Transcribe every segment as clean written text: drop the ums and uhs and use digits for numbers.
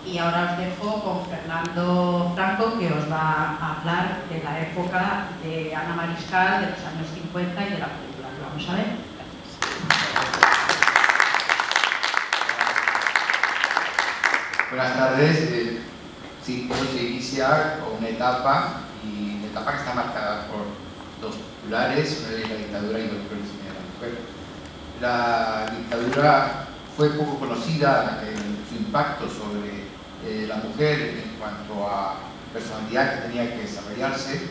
Y ahora os dejo con Fernando Franco, que os va a hablar de la época de Ana Mariscal, de los años 50 y de la película. ¿Lo vamos a ver? Buenas tardes. Sí, hoy se inicia con una etapa, y una etapa que está marcada por dos pilares, una de la dictadura y otro el cine de la mujer. La dictadura fue poco conocida en su impacto sobre la mujer en cuanto a personalidad que tenía que desarrollarse,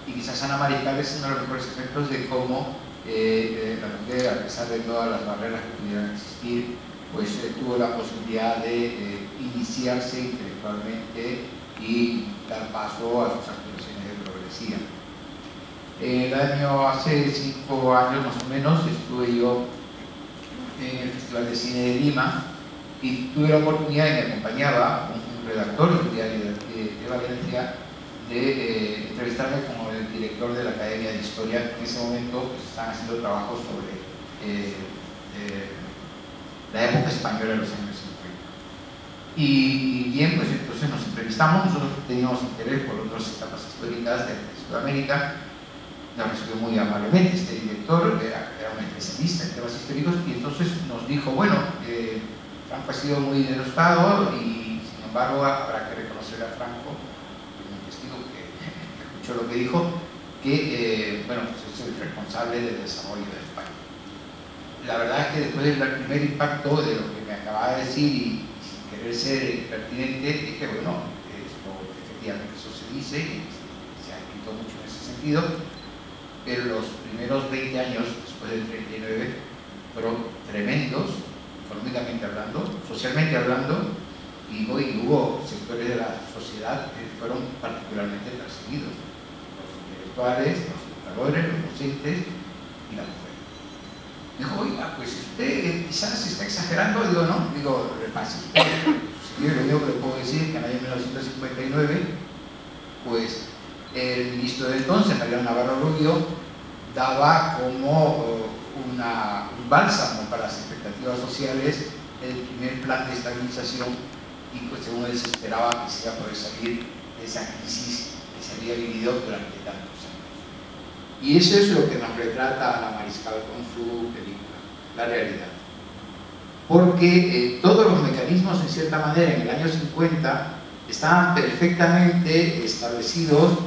y quizás Ana Mariscal es uno de los mejores ejemplos de cómo la mujer, a pesar de todas las barreras que pudieran existir, pues tuvo la posibilidad de iniciarse intelectualmente y dar paso a sus aspiraciones de progresía. Hace 5 años más o menos, estuve yo en el Festival de Cine de Lima y tuve la oportunidad, y me acompañaba un redactor del diario de Valencia, de entrevistarme con el director de la Academia de Historia, que en ese momento pues, estaban haciendo trabajos sobre la época española de los años 50. Y bien, pues entonces nos entrevistamos. Nosotros teníamos interés por otras etapas históricas de Sudamérica. Nos recibió muy amablemente este director, era un especialista en temas históricos, y entonces nos dijo, bueno, Franco ha sido muy denostado y sin embargo habrá que reconocerle a Franco, un testigo que escuchó lo que dijo, que bueno, pues es el responsable del desarrollo de España. La verdad es que después del primer impacto de lo que me acababa de decir, y sin querer ser pertinente, es que bueno, efectivamente eso se dice y se ha escrito mucho en ese sentido, pero los primeros 20 años después del 39 fueron tremendos, económicamente hablando, socialmente hablando, y hubo sectores de la sociedad que fueron particularmente perseguidos, los intelectuales, los educadores, los docentes y la mujer. Dijo, oiga, pues usted quizás está exagerando. Digo, no, digo, repase usted. Lo único que le puedo decir es que en el año 1959, pues el ministro de entonces, Mariano Navarro Rubio, daba como un bálsamo para las expectativas sociales el primer plan de estabilización, y pues según él se esperaba que se iba a poder salir de esa crisis que se había vivido durante tantos años. Y eso es lo que nos retrata Ana Mariscal con su película, la realidad. Porque todos los mecanismos, en cierta manera, en el año 50 estaban perfectamente establecidos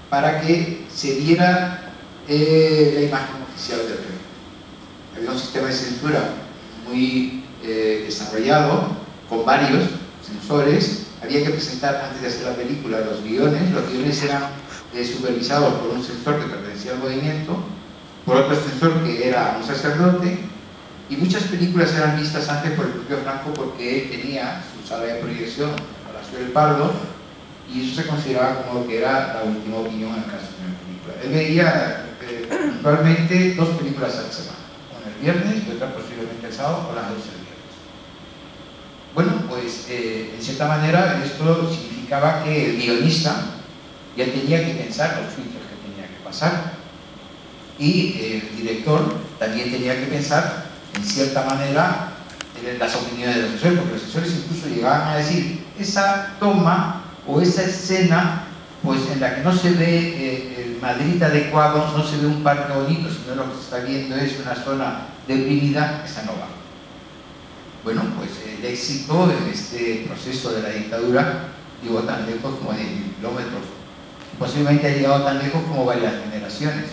para que se diera la imagen oficial del rey. Había un sistema de censura muy desarrollado, con varios censores. Había que presentar, antes de hacer la película, los guiones. Los guiones eran supervisados por un censor que pertenecía al movimiento, por otro censor que era un sacerdote, y muchas películas eran vistas antes por el propio Franco porque él tenía su sala de proyección en el Palacio del Pardo, y eso se consideraba como que era la última opinión en el caso de una película. Él veía puntualmente 2 películas a la semana, una el viernes y otra posiblemente el sábado, o las 2 el viernes. Bueno, pues en cierta manera esto significaba que el guionista ya tenía que pensar los filtros que tenía que pasar, y el director también tenía que pensar en cierta manera en las opiniones de los asesores, porque los asesores incluso llegaban a decir, esa toma o esa escena pues en la que no se ve el Madrid adecuado, no se ve un parque bonito, sino lo que se está viendo es una zona deprimida, esa no va. Bueno, pues el éxito en este proceso de la dictadura llegó tan lejos como 10.000 kilómetros, posiblemente ha llegado tan lejos como varias generaciones,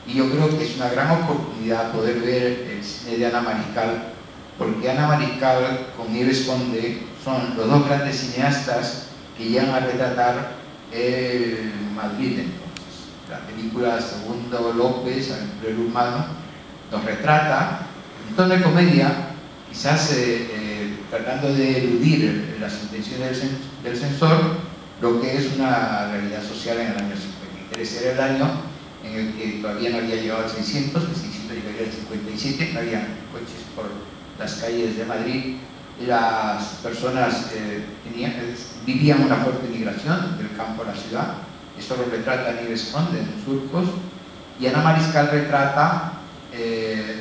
y yo creo que es una gran oportunidad poder ver el cine de Ana Mariscal, porque Ana Mariscal con Nieves Conde son los 2 grandes cineastas que llegan a retratar el Madrid de entonces. La película Segundo López, Aventurero Humano, nos retrata en tono de comedia, quizás tratando de eludir las intenciones del censor, lo que es una realidad social en el año 53. Era el año en el que todavía no había llegado al 600, el 600 llegaría al 57, no había coches por las calles de Madrid, las personas vivían una fuerte migración del campo a la ciudad. Esto lo retrata Nieves Conde en Surcos, y Ana Mariscal retrata,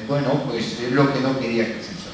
bueno, pues lo que no quería que el censor